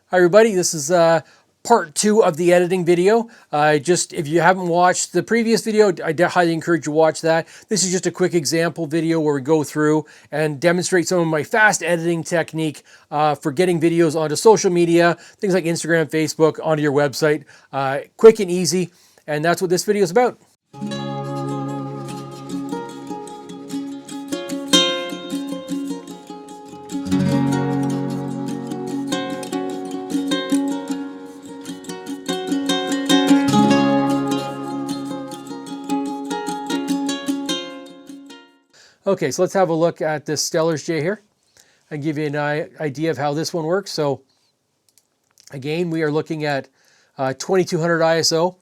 Hi everybody, this is part 2 of the editing video. If you haven't watched the previous video, I highly encourage you to watch that. This is just a quick example video where we go through and demonstrate some of my fast editing technique for getting videos onto social media, things like Instagram, Facebook, onto your website. Quick and easy, and that's what this video is about. Okay, so let's have a look at this Stellar's J here. I give you an idea of how this one works. So again, we are looking at 2200 ISO,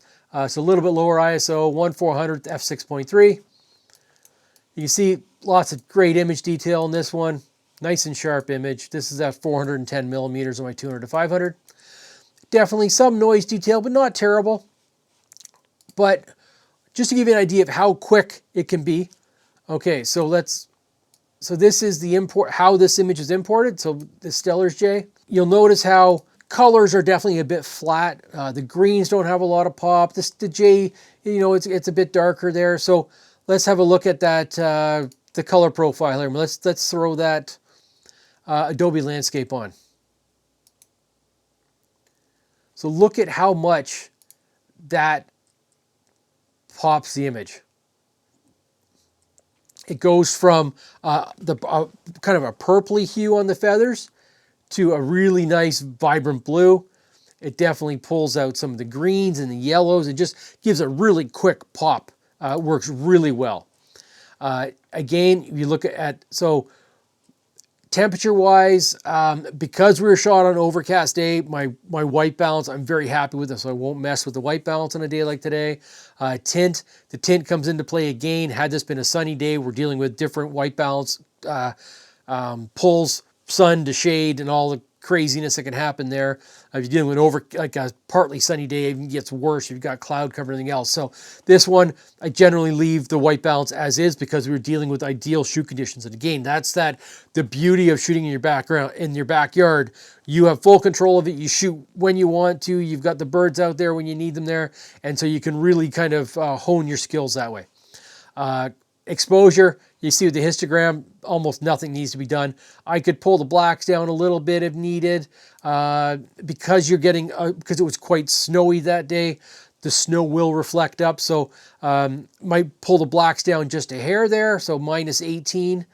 so a little bit lower ISO, 1400 f6.3. You can see lots of great image detail in this one. Nice and sharp image. This is at 410 millimeters on my 200 to 500. Definitely some noise detail, but not terrible. But just to give you an idea of how quick it can be. Okay, so this is the how this image is imported. So the Stellar's J. You'll notice how colors are definitely a bit flat. The greens don't have a lot of pop. The J, it's a bit darker there. So let's have a look at that, the color profile here. Let's throw that Adobe Landscape on. So look at how much that pops the image. It goes from kind of a purpley hue on the feathers to a really nice vibrant blue. It definitely pulls out some of the greens and the yellows. It just gives a really quick pop. It works really well. Again, if you look at, so temperature wise, because we were shot on an overcast day, my white balance, I'm very happy with this, so I won't mess with the white balance on a day like today. Tint, the tint comes into play again. Had this been a sunny day, we're dealing with different white balance pulls, sun to shade, and all the craziness that can happen there. If you're dealing with like a partly sunny day, it even gets worse. You've got cloud cover and everything else. So this one, I generally leave the white balance as is because we're dealing with ideal shoot conditions. And again, that's the beauty of shooting in your background, in your backyard. You have full control of it. You shoot when you want to. You've got the birds out there when you need them there. And so you can really kind of hone your skills that way. Exposure, you see with the histogram, almost nothing needs to be done. I could pull the blacks down a little bit if needed because you're getting, because it was quite snowy that day, the snow will reflect up. So might pull the blacks down just a hair there. So -18,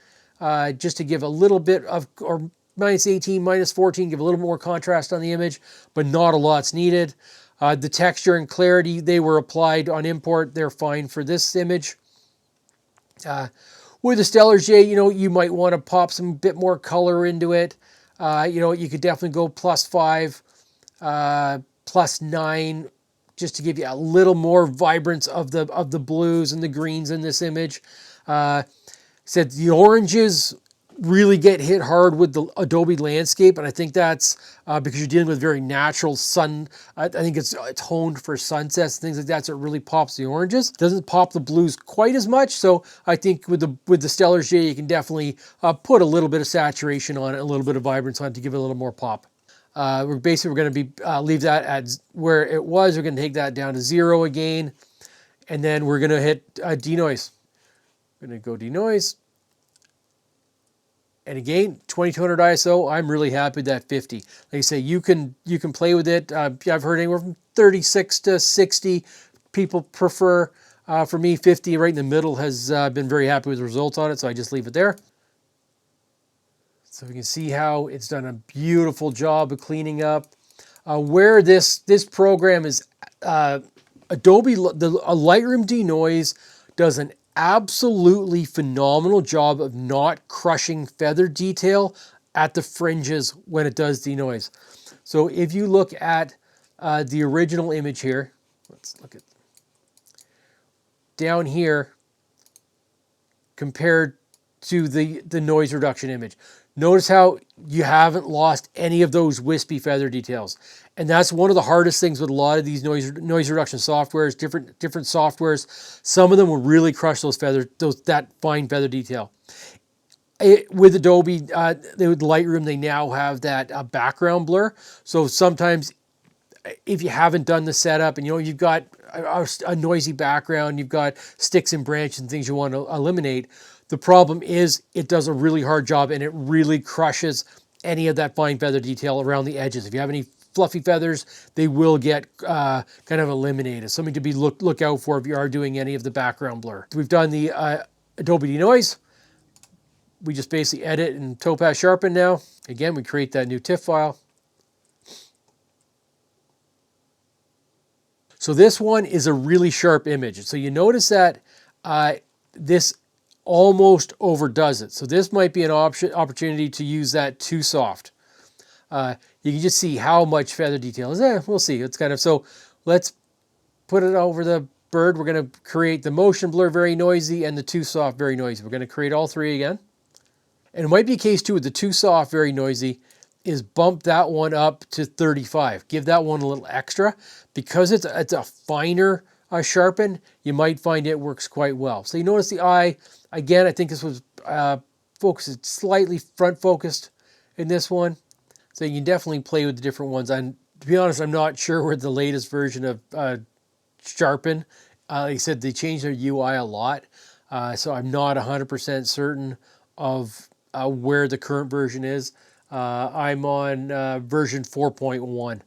just to give a little bit of, or -18, -14, give a little more contrast on the image, but not a lot's needed. The texture and clarity, they were applied on import. They're fine for this image. With the Stellar's J, you might want to pop some bit more color into it. You could definitely go +5, +9, just to give you a little more vibrance of the blues and the greens in this image. Said the oranges really get hit hard with the Adobe Landscape, and I think that's because you're dealing with very natural sun. I think it's honed for sunsets, things like that, so it really pops the oranges. Doesn't pop the blues quite as much, so I think with the Stellar's J, you can definitely put a little bit of saturation on it, a little bit of vibrance on it to give it a little more pop. We're going to be leave that at where it was. We're going to take that down to 0 again, and then we're going to hit denoise. We're going to go denoise. And again, 2200 ISO, I'm really happy with that 50. Like I say, you can play with it. I've heard anywhere from 36 to 60 people prefer. For me, 50 right in the middle has been very happy with the results on it, so I just leave it there. So we can see how it's done a beautiful job of cleaning up. Where this program is, Adobe, a Lightroom Denoise does an absolutely phenomenal job of not crushing feather detail at the fringes when it does denoise. So if you look at the original image here, let's look at down here compared to the noise reduction image. Notice how you haven't lost any of those wispy feather details. And that's one of the hardest things with a lot of these noise reduction softwares, different softwares. Some of them will really crush that fine feather detail. with Adobe, with Lightroom, they now have that background blur. So sometimes if you haven't done the setup and you've got a noisy background, you've got sticks and branches and things you want to eliminate, the problem is it does a really hard job and it really crushes any of that fine feather detail around the edges. If you have any fluffy feathers, they will get kind of eliminated. Something to be look out for if you are doing any of the background blur. We've done the Adobe Denoise. We just basically edit and Topaz Sharpen now. Again, we create that new TIFF file. So this one is a really sharp image. So you notice that this almost overdoes it. So this might be an opportunity to use that too soft. You can just see how much feather detail is there. We'll see. It's kind of, so let's put it over the bird. We're going to create the motion blur very noisy and the too soft very noisy. We're going to create all three again. And it might be a case too with the too soft very noisy is bump that one up to 35. Give that one a little extra. Because it's a finer sharpen, you might find it works quite well. So you notice the eye, again, I think this was focused slightly front focused in this one. So you can definitely play with the different ones. And to be honest, I'm not sure where the latest version of Sharpen. Like I said, they changed their UI a lot. So I'm not 100% certain of where the current version is. I'm on version 4.1.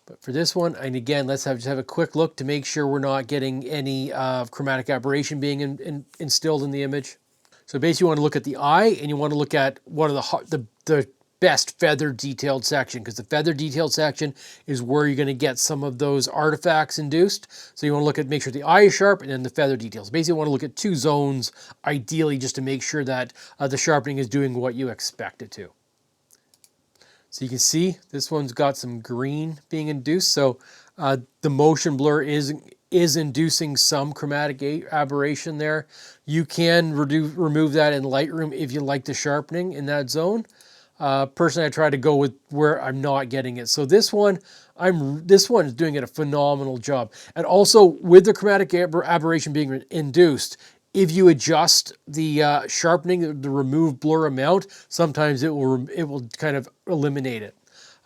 But for this one, and again, let's just have a quick look to make sure we're not getting any chromatic aberration being instilled in the image. So basically you want to look at the eye and you want to look at what are the best feather detailed section, because the feather detailed section is where you're going to get some of those artifacts induced. So you want to look at, make sure the eye is sharp and then the feather details. Basically you want to look at two zones, ideally, just to make sure that the sharpening is doing what you expect it to. So you can see this one's got some green being induced. So the motion blur is inducing some chromatic aberration there. You can remove that in Lightroom if you like the sharpening in that zone. Personally, I try to go with where I'm not getting it. So this one is doing it a phenomenal job. And also with the chromatic aberration being induced, if you adjust the sharpening, the remove blur amount, sometimes it will kind of eliminate it.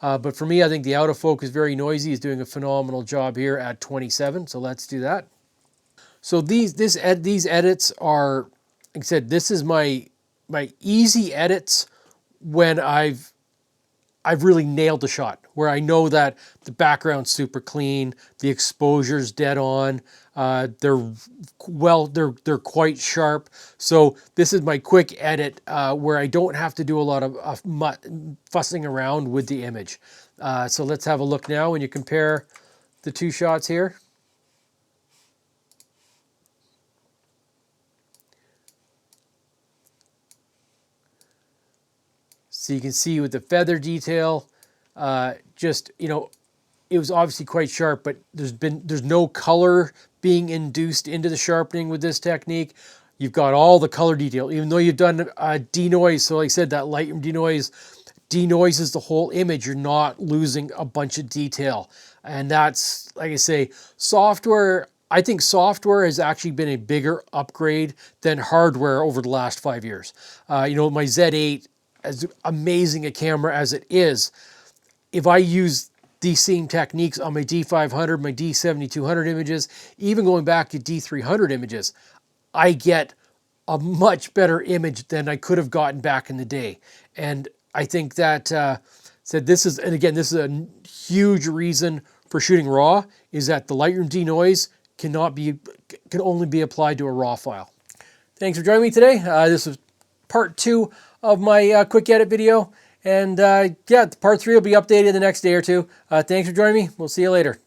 But for me, I think the out of focus very noisy is doing a phenomenal job here at 27. So let's do that. So these edits are, like I said, this is my easy edits when I've really nailed the shot, where I know that the background's super clean, the exposure's dead on, they're quite sharp. So this is my quick edit where I don't have to do a lot of fussing around with the image. So let's have a look now when you compare the two shots here. So you can see with the feather detail, just, it was obviously quite sharp, but there's no color being induced into the sharpening with this technique. You've got all the color detail, even though you've done denoise. So like I said, that Lightroom denoises the whole image. You're not losing a bunch of detail. And that's, like I say, software. I think software has actually been a bigger upgrade than hardware over the last 5 years. My Z8, as amazing a camera as it is, if I use these same techniques on my D500, my D7200 images, even going back to D300 images, I get a much better image than I could have gotten back in the day. And I think that this is a huge reason for shooting RAW, is that the Lightroom denoise can only be applied to a RAW file. Thanks for joining me today. This is part 2 of my quick edit video. And part 3 will be updated the next day or two. Thanks for joining me. We'll see you later.